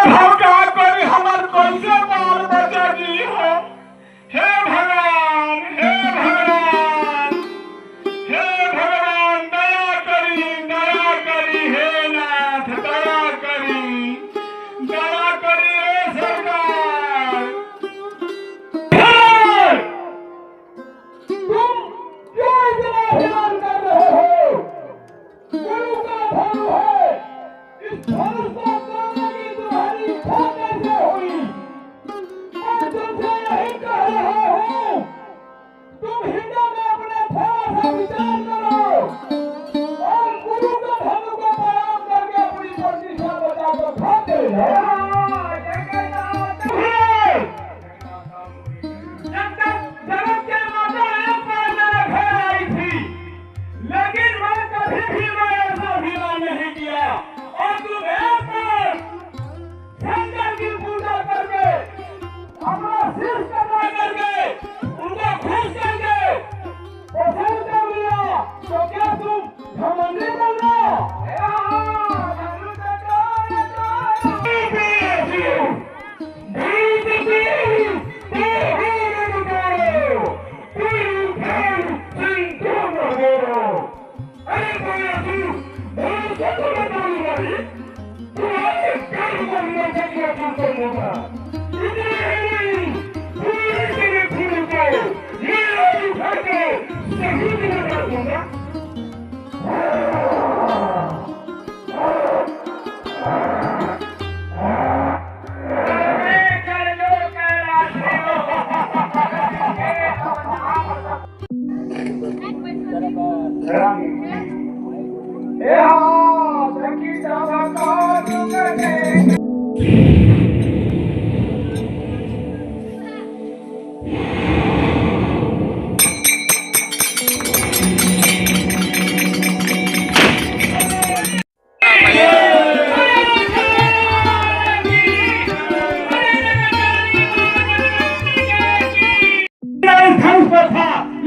हम क्या करी हमार कैसे बाल बच्चा जी हो। हे भगवान हे भगवान हे भगवान दया करी हे नाथ दया करी रे सरकार। तुम क्यों इतना हैरान कर रहे हो? गुरु का धर्म है, इस धर्म को तोड़ने की तुम्हारी इच्छा कैसे हुई? मैं तुमसे यही कह रहा हूँ, तुम हृदय में अपने थोड़ा सा विचार करो और गुरु के धर्म को प्रणाम करके अपनी प्रतिष्ठा बचा कर खाते रहो। जब तक जगत के माता एक बार मेरे घर आई थी, लेकिन मैं कभी भी ऐसा भीला नहीं किया और तुम एक बार शंकर की पूजा करके अपना शीश कटा करके उनको खुश करके पसंद कर लिया तो क्या तुम घमंडी बन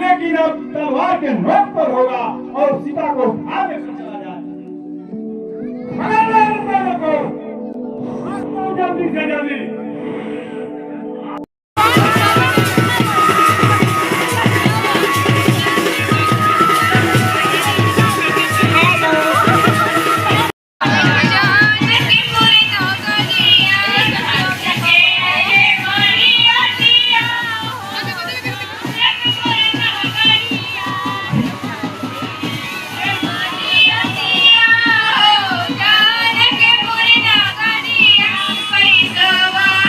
लेकिन अब तलवार के नोक पर होगा और सीता को भाग में चला जाए। जल्दी से जल्दी Bye.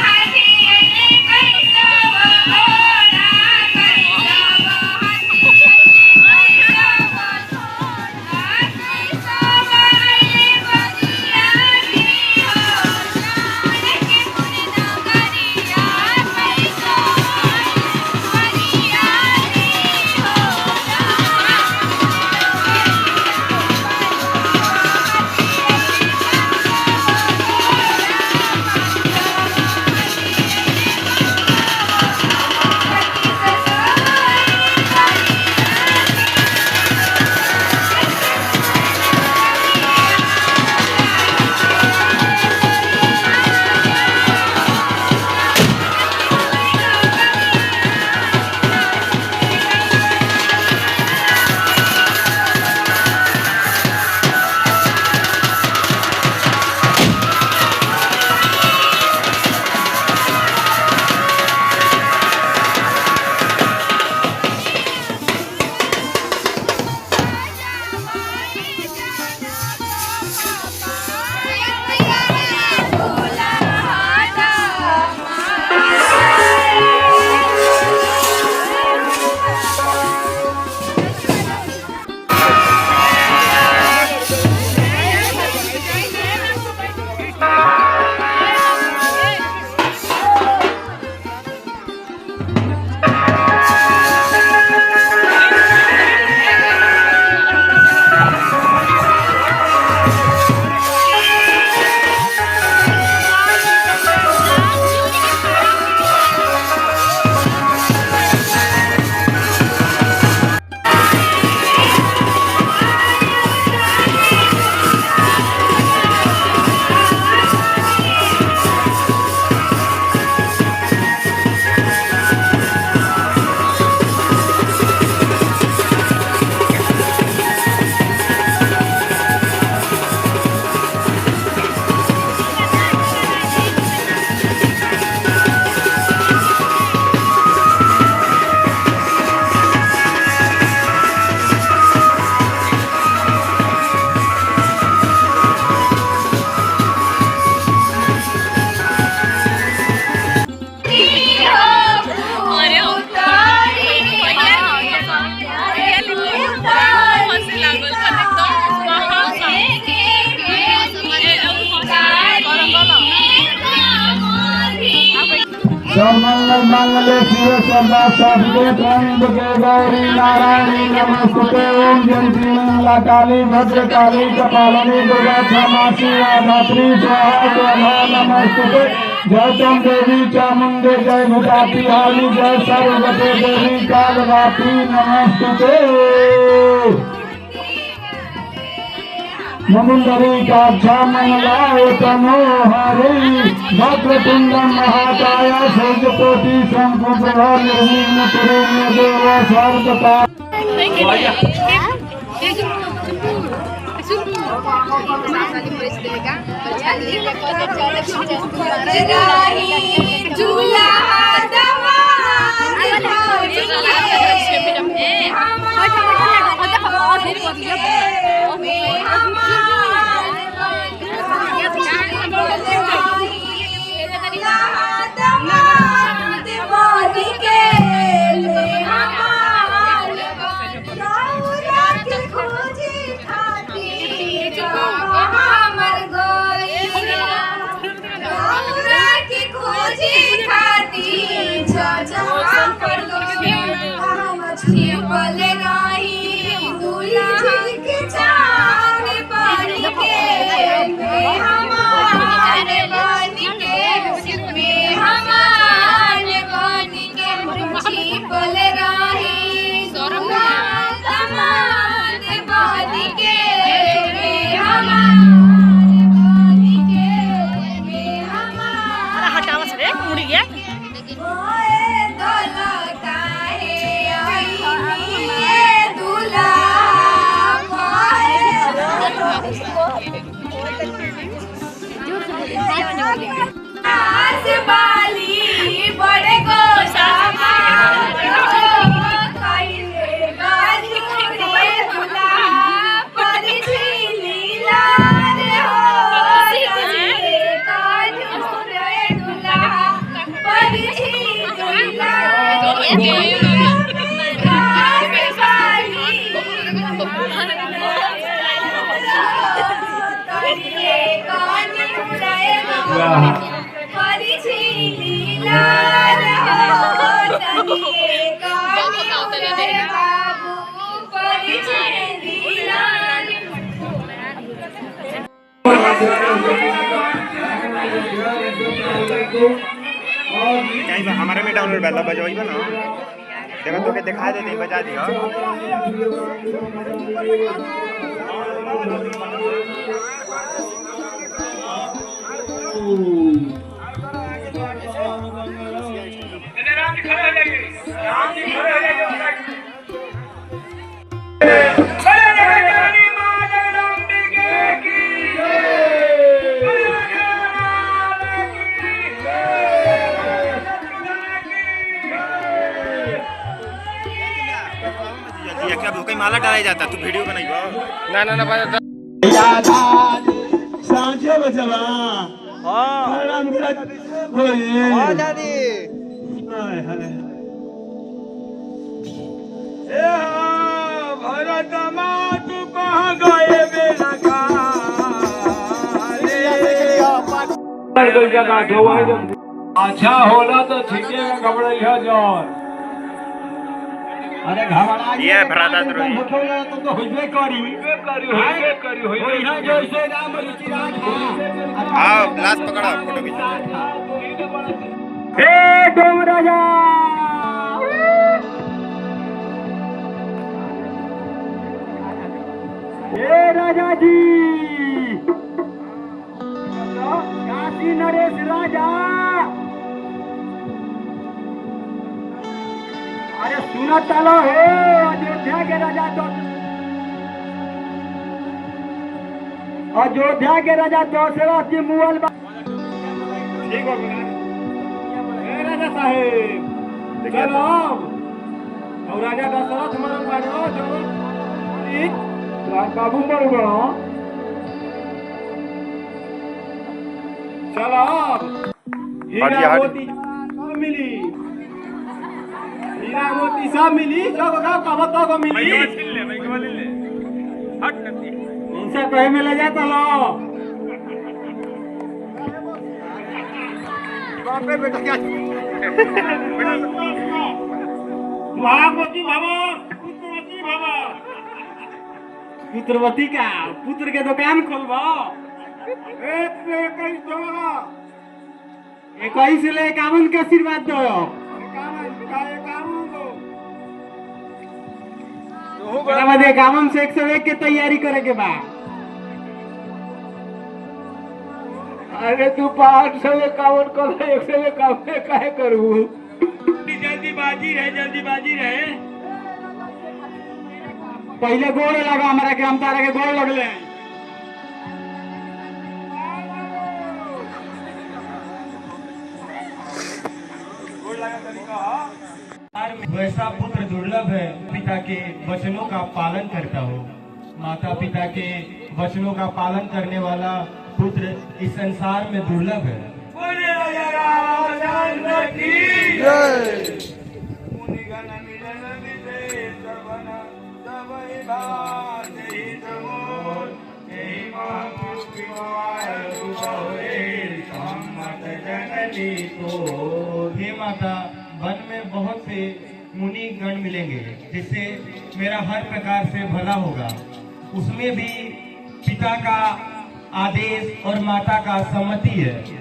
सर्वमंगल मांगल्ये शिवे सर्वार्थसाधिके त्र्यंबके गौरी नारायणी नमोस्तुते। ओम जयंती मंगला काली भद्रकाली कपालिनी दुर्गा क्षमा शिवा धात्री स्वाहा स्वाहा नमोस्तुते। जय तुम देवी चामुंडे जय भूताती हाली जय सर्वगते देवी कालरात्रि नमोस्तुते। मुंडरी काक्षा मंगलाय तनोहरि वक्रतुंडं महाकाय सूर्यकोटि समप्रभा निर्विघ्न कुरु मे देव सर्वदा। हमारे में डाउनलोड वाला बजवाई ना देखो तो के दिखा देते बजा दियो। राम जी खड़े हो जाइए, राम जी खड़े हो जाइए। माला डाला जाता तू वीडियो बनाइबो ना ना ना बजा सांझे बजवा हां राम होए हां दादी हाय हाय ए भरत मां तू कहां गए बेला का कोई जगह ढोवाई अच्छा होला तो ठीके में घबराइया जान। अरे घबरा ये भरादा द्रोही तो होइबे करी होई ना जैसे राम ऋषिराज आओ ग्लास पकड़ो फोटो खींचो। हे डोम राजा हे राजा जी काशी नरेश राजा अरे सुना चलो हो अयोध्या के राजा दशरथ जी मुगल ठीक हो राजा साहेब चलो और राजा दशरथ मरन बाड़ो चलो ठीक बाबू पर गयो चलो हीरा मोती सब मिली हीरा मोती सब मिली जो कब तो मिली ले हट करती इनसे कहीं में ले जाता लो बाप रे बेटा क्या महामती भव, पुत्रवती भव। पुत्रवती का पुत्र के दुकान खोलबो। 21 ले 51 का आशीर्वाद दो। बराबर 51 से 101 के तैयारी करे के बाद। अरे तू 551 को 151 काहे करू? जल्दीबाजी रहे। पहले गोड़ लगा हमारा के, हम तारा के गोड़ लगले। वैसा पुत्र दुर्लभ है पिता के वचनों का पालन करता हो। माता पिता के वचनों का पालन करने वाला पुत्र इस संसार में दुर्लभ है। हे माता, वन में बहुत से मुनि गण मिलेंगे जिससे मेरा हर प्रकार से भला होगा। उसमें भी पिता का आदेश और माता का सम्मति है।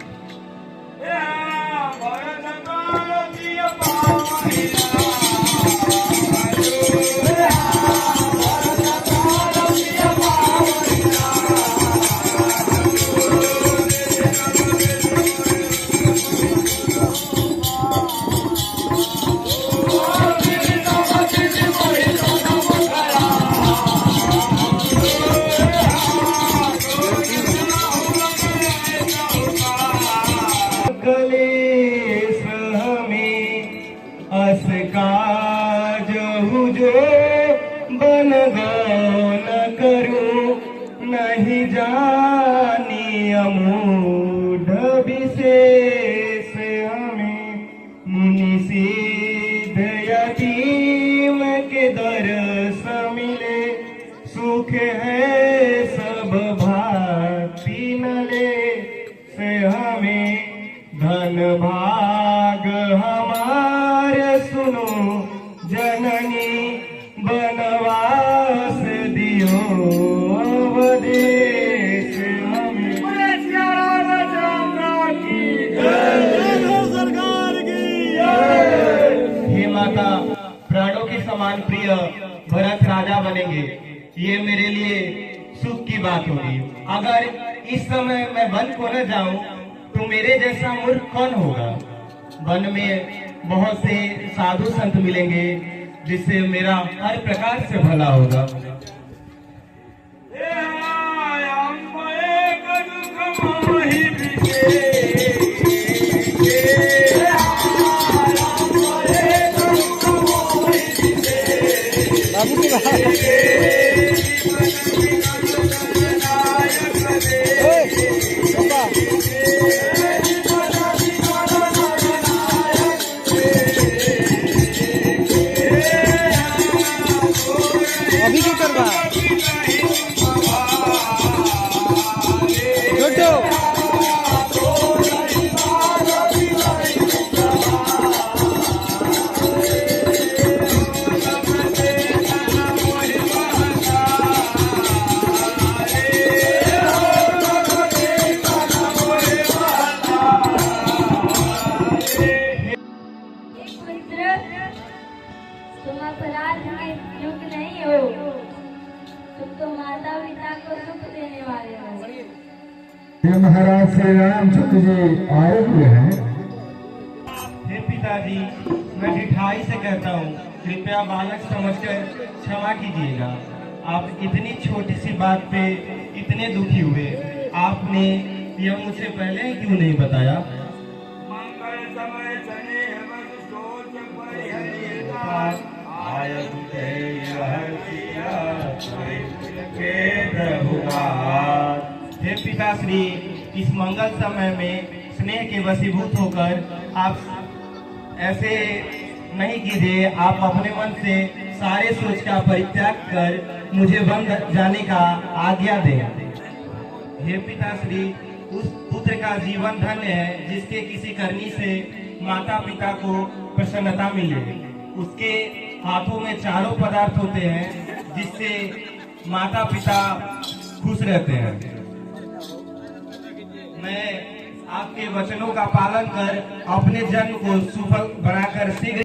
नहीं जानी अमूढ़ विशेष हमें, मुनि सिद्ध यतीम के दर्श मिले, सुख है सब भांति नले से हमें, धन भाग हमारे सुनो जननी, बनवास दियो अवदेश हमें। हे माता, प्राणों के समान प्रिय भरत राजा बनेंगे, ये मेरे लिए सुख की बात होगी। अगर इस समय मैं वन को न जाऊं तो मेरे जैसा मूर्ख कौन होगा? वन में बहुत से साधु संत मिलेंगे जिससे मेरा हर प्रकार से भला होगा। बाबू अभी क्या करवा तुम अपराध के युग नहीं हो, तुम तो माता पिता को सुख देने वाले हो। ये महाराज श्री रामचंद्र जी आए हुए हैं। हे पिताजी, मैं ढिठाई से कहता हूँ, कृपया बालक समझकर क्षमा कीजिएगा। आप इतनी छोटी सी बात पे इतने दुखी हुए, आपने यह मुझसे पहले क्यों नहीं बताया? मंगल समय हे पिताश्री, इस मंगल समय में स्नेह के वशीभूत होकर आप ऐसे नहीं कीजिए। आप अपने मन से सारे सोच का परित्याग कर मुझे वन जाने का आज्ञा दें। हे पिताश्री, उस पुत्र का जीवन धन्य है जिसके किसी करनी से माता पिता को प्रसन्नता मिले। उसके हाथों में चारों पदार्थ होते हैं जिससे माता पिता खुश रहते हैं। मैं आपके वचनों का पालन कर अपने जन्म को सफल बनाकर शीघ्र